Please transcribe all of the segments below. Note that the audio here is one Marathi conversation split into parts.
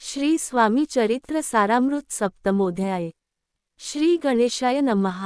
श्री स्वामी चरित्र सारामृत सप्तमोध्याय। श्री गणेशाय नमः।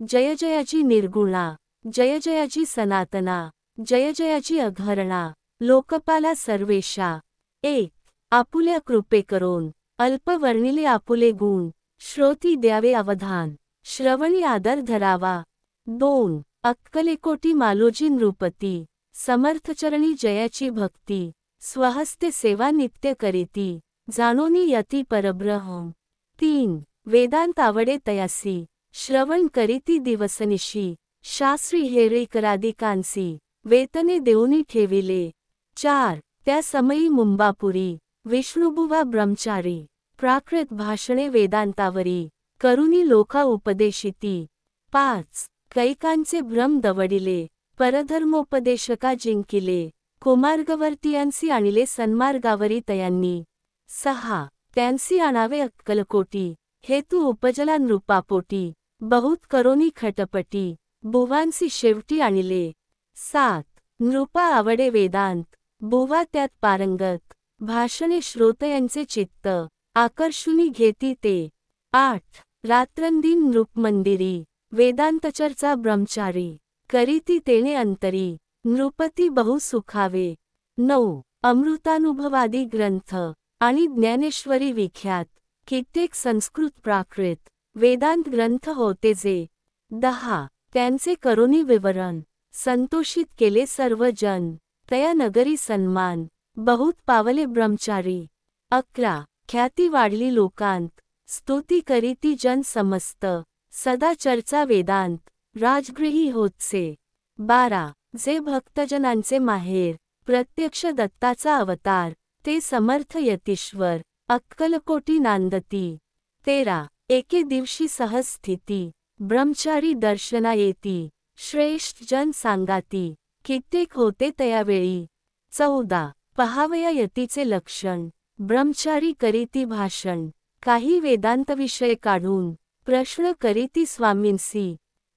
जय जयाची निर्गुणा, जय जयाची सनातना, जय जयाची अघरणा, लोकपाला सर्वेशा। 1. आपुल्या कृपे करून अल्प वर्णिले आपुले गुण, श्रोती द्यावे अवधान, श्रवणी आदर धरावा। 2. अक्कलेकोटी मालोजी नृपती, समर्थचरणी जयाची भक्ती, स्वहस्ते सेवा नित्य करीती, जाणोनी यती परब्रह्म। 3. वेदांत आवडे तयासी, श्रवण करीती दिवसनिशी, शास्त्री हेरेकरादिकांसी, वेतने देऊनी ठेविले। 4. त्या समयी मुंबापुरी, विष्णुबुवा ब्रह्मचारी, प्राकृत भाषणे वेदांतावरी, करुणी लोका उपदेशिती। 5. कैकांचे भ्रम दवडिले, परधर्मोपदेशका जिंकिले, कुमार्गवर्तीयांसी आणिले सन्मार्गावरी तयांनी। 6. त्यांसी आणावे अक्कलकोटी, हेतू उपजला नृपापोटी, बहुत करोनी खटपटी, बुवांसी शेवटी आणिले। 7. नृपा आवडे वेदांत, बुवा त्यात पारंगत, भाषणे श्रोतयांचे चित्त, आकर्षुनी घेती ते। 8. रात्रंदिन नृपमंदिरी, वेदांतचर्चा ब्रह्मचारी, करीती तेणे अंतरी, नृपती बहु सुखावे। 9. अमृतानुभवादी ग्रंथ आणि ज्ञानेश्वरी विख्यात, कित्येक संस्कृत प्राकृत, वेदांत ग्रंथ होते जे। 10. त्यांचे करोनी विवरण, संतोषित केले सर्व जन, तया नगरी सन्मान, बहुत पावले ब्रह्मचारी। 11. ख्याती वाढली लोकांत, स्तुती करीती जन समस्त, सदा चर्चा वेदांत, राजगृही होतसे। 12. जे भक्तजनांचे माहेर, प्रत्यक्ष दत्ताचा अवतार, ते समर्थ यतीश्वर, अक्कलकोटी नांदती। 13. एके दिवशी सहज स्थिती, ब्रह्मचारी दर्शना येती, श्रेष्ठ जन सांगाती, कित्येक होते तयावेळी। 14. पहावया यतीचे लक्षण, ब्रह्मचारी करीती भाषण, काही वेदांतविषय काढून, प्रश्न करीती स्वामींसी।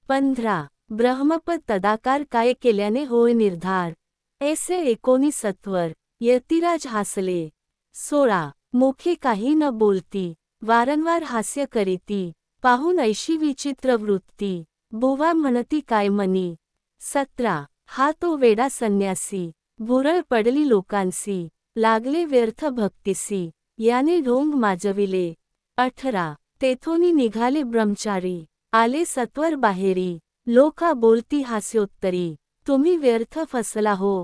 15. ब्रह्मपद तदाकार काय केल्याने होय निर्धार, ऐसे 19 यतिराज हासले। 16. मुखे काही न बोलती, वारंवार हास्य करीती, पाहून ऐशी विचित्र वृत्ती, बुवा म्हणती काय मनी। 17. हा तो वेडा संन्यासी, भुरळ पडली लोकांसी, लागले व्यर्थ भक्तीसी, याने ढोंग माजविले। 18. तेथोनी निघाले ब्रह्मचारी, आले सत्वर बाहेरी, लोका बोलती हास्योत्तरी, तुम्ही व्यर्थ फसला हो।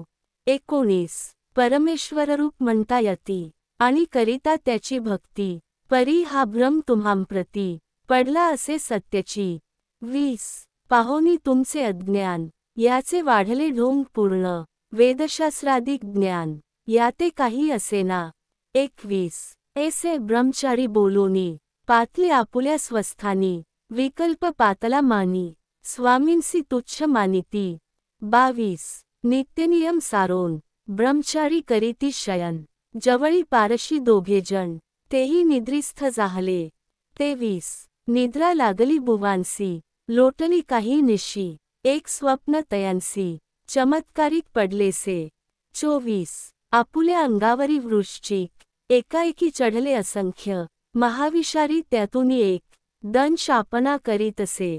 19. परमेश्वररूप म्हणता यती, आणि करिता त्याची भक्ती, परी हा भ्रम तुम्हांप्रती, पडला असे सत्याची। 20. पाहोनी तुमचे अज्ञान, याचे वाढले ढोंग पूर्ण, वेदशास्त्रादिक ज्ञान, याते काही असेना। 21. ऐसे ब्रह्मचारी बोलोनी, पातले आपुल्या स्वस्थानी, विकल्प पातला मानी, स्वामींसी तुच्छ मानिती। 22. नित्यनियम सारोन, ब्रह्मचारी करीती शयन, जवळी पारशी दोघे जण, तेही निद्रिस्थ जाहले। 23. निद्रा लागली बुवांसी, लोटली काही निशी, एक स्वप्न तयांसी, चमत्कारिक पडलेसे। 24. आपुल्या अंगावरी वृश्चिक, एकाएकी चढले असंख्य, महाविषारी त्यातूनी एक, दंश आपणा करीतसे।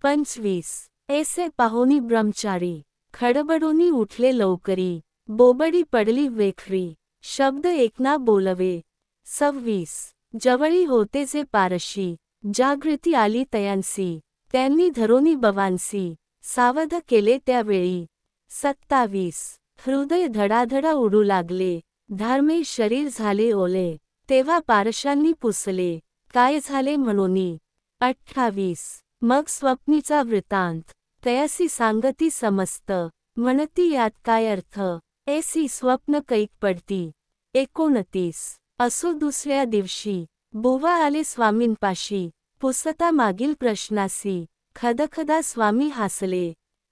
25. ऐसे पाहोनी ब्रह्मचारी, खडबडोनी उठले लवकरी, बोबडी पडली वेखरी, शब्द एकना बोलवे। 26. जवळी होते जे पारशी, जागृती आली तयांसी, त्यांनी धरोनी बवांसी, सावध केले त्यावेळी। 27. हृदय धडाधडा उडू लागले, धार्मे शरीर झाले ओले, तेव्हा पारशांनी पुसले, काय झाले म्हणोनी। 28. मग स्वप्नीचा वृत्तांत, तयासी सांगती समस्त, म्हणती यात काय अर्थ, ऐसी स्वप्न कैक पडती। 29. असो दुसऱ्या दिवशी, बुवा आले स्वामींपाशी, पुसता मागील प्रश्नासी, खदखदा स्वामी हासले।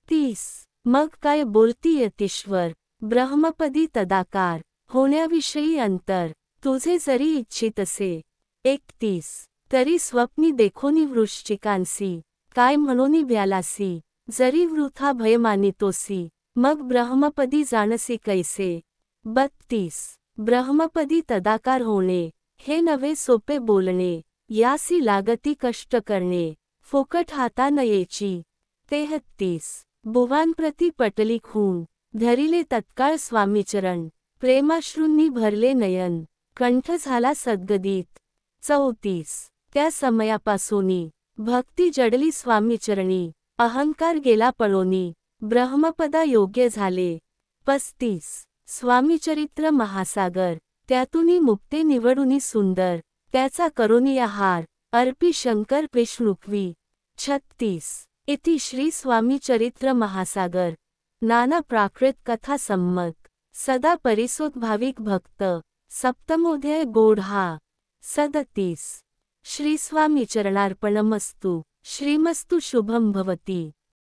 30. मग काय बोलती यतीश्वर, ब्रह्मपदी तदाकार, होण्याविषयी अंतर, तुझे जरी इच्छित असे। 31. तरी स्वप्नी देखोनी वृश्चिकांसी, काय म्हणोनी भ्यालासी, जरी वृथा भय मानितोसी, मग ब्रह्मपदी जाणसी कैसे। 32. ब्रह्मपदी तदाकार होणे, हे नवे सोपे बोलणे, यासी लागती कष्ट करणे, फोकट हाता नयेची. 33. बुवांप्रती पटली खूण, धरिले तत्काळ स्वामीचरण, प्रेमाश्रूंनी भरले नयन, कंठ झाला सद्गदित. 34. त्या समयापासूनी भक्ती जडली स्वामीचरणी, अहंकार गेला पळोनी, ब्रह्मपदा योग्य झाले. 35. स्वामीचरित्र महासागर, त्यातूनी मुक्ते निवडुनी सुंदर, त्याचा करोनी आहार, अर्पी शंकर विष्णुक्वी. 36. इति श्री स्वामीचरित्र महासागर, नाना प्राकृत कथा सम्मत, सदा परिसोत भक्त, सप्तमोध्याय गोढा. 37. श्री स्वामी चरणार्पणमस्तु. श्रीमस्तु शुभम भवती.